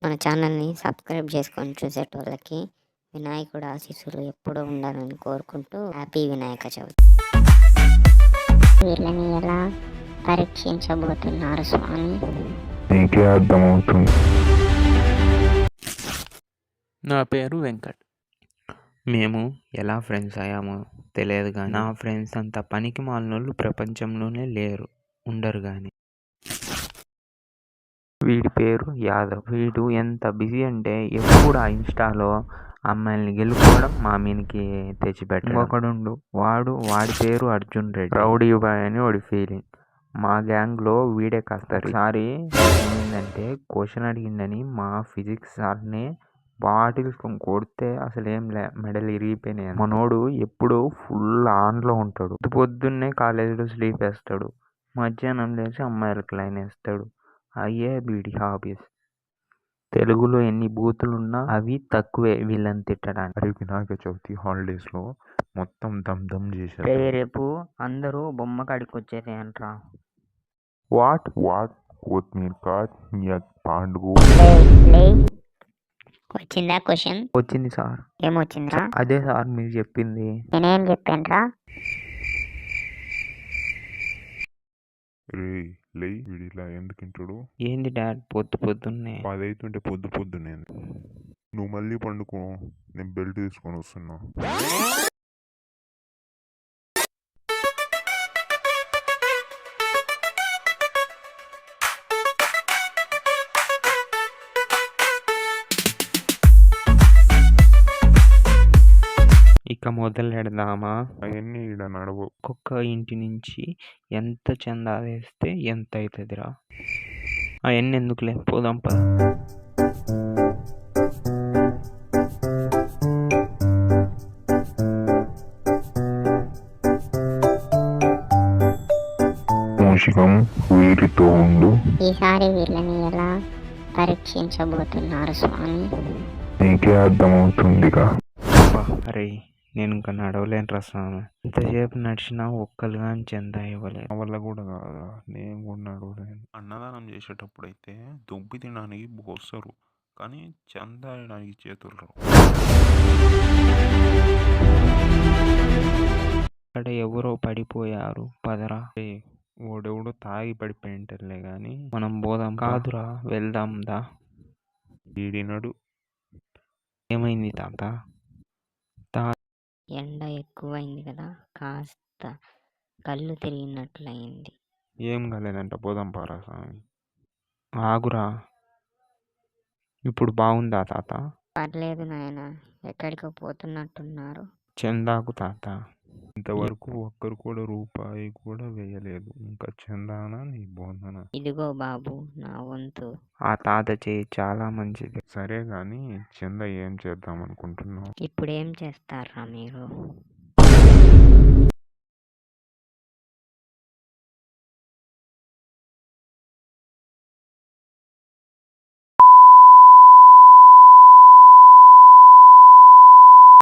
మన ఛానల్ని సబ్స్క్రైబ్ చేసుకొని చూసేటోళ్ళకి వినాయకుడు ఆశీస్సులు ఎప్పుడూ ఉండాలని కోరుకుంటూ హ్యాపీ వినాయక చవితి. వీళ్ళని ఎలా పరీక్షించబోతున్నారు స్వామి? నీకే అర్థమవుతుంది. నా పేరు వెంకట్. మేము ఎలా ఫ్రెండ్స్ అయ్యామో తెలియదు కానీ నా ఫ్రెండ్స్ అంత పనికి మాలినోళ్ళు ప్రపంచంలోనే ఉండరు కానీ. వీడి పేరు యాదవ్. వీడు ఎంత బిజీ అంటే ఎప్పుడు ఆ ఇన్స్టాలో అమ్మాయిల్ని గెలుపుకోవడం మా మీనికి తెచ్చిపెట్టాడు. ఒకడుండు వాడి పేరు అర్జున్ రెడ్డి. రౌడీ బాయ్ అని వాడి ఫీలింగ్. మా గ్యాంగ్లో వీడే కాస్త. ఒకసారి ఏమైందంటే క్వశ్చన్ అడిగిందని మా ఫిజిక్స్ సార్ని బాటిల్స్ కొడితే అసలు ఏం మెడలు ఇరిగిపోయినాయి. మనోడు ఎప్పుడు ఫుల్ ఆన్లో ఉంటాడు. పొద్దున్నే కాలేజీలో స్లీప్ వేస్తాడు, మధ్యాహ్నం లేచి అమ్మాయిలకు లైన్ వేస్తాడు. అయ్యే వీడి హాబీస్. తెలుగులో ఎన్ని బూతులున్నా అవి తక్కువే వీళ్ళని తిట్టడానికి. అరే వినాయక చవితి హాలిడేస్లో మొత్తం దమ్ చేశారు. రేపు అందరూ బొమ్మ కాడికి వచ్చేది అంట్రా. వాట్ కొత్తిమీర కాట్ పాండుగు. వచ్చిందా క్వశ్చన్? వచ్చింది సార్. ఏమొచ్చిందిరా? అదే సార్ మీరు చెప్పింది. నేనేం చెప్పానురా? రే లే వీడిలా ఎందుకింటాడు? ఏంది డాడ్ పొద్దున్నే? 10 అవుతుంటే పొద్దునే నువ్వు మళ్ళీ పండుకో, నేను బెల్ట్ తీసుకొని వస్తున్నా. ఇక మొదలెడదామా? అవన్నీ ఈడ నడవు. ఒక్కొక్క ఇంటి నుంచి ఎంత చందా వేస్తే ఎంత అవుతుందిరా? అవన్నీ ఎందుకులే, పోదాం పద. మూషికం వీరితో ఉండు. ఈసారి వీళ్ళని ఎలా పరీక్షించబోతున్నారు స్వామి? నీకే అర్థమవుతుందిగా. అరే నేను ఇంకా నడవలేను స్వామి. ఇంతసేపు నడిచినా ఒక్కరు కానీ చందా ఇవ్వలేదు. నా వల్ల కూడా కాదా, నేను కూడా నడవలేను. అన్నదానం చేసేటప్పుడు అయితే దుబ్బి తినడానికి పోస్తారు, కానీ చందా వేయడానికి చేతులు రావు. ఇక్కడ ఎవరో పడిపోయారు, పదరా. ఓడెవడో తాగి పడిపోయింటలే కానీ మనం పోదాం. కాదురా వెళ్దాం దా. ఈడినడు. ఏమైంది తాత? ఎండ ఎక్కువైంది కదా, కాస్త కళ్ళు తిరిగినట్లయింది. ఏం కాలేదంట, పోదాం పారా స్వామి. ఆగురా. ఇప్పుడు బాగుందా తాత? పర్లేదు నాయన, ఎక్కడికో పోతున్నట్టున్నారు. చందాకు తాత. ఇంతవరకు ఒక్కరు కూడా రూపాయి కూడా వేయలేదు, ఇంకా చందానా నీ బోందన. ఇదిగో బాబు నా వంతు. ఆ తాత చేయి చాలా మంచిది. సరే గాని చందా ఏం చేద్దాం అనుకుంటున్నావు? ఇప్పుడేం చేస్తారా మీరు?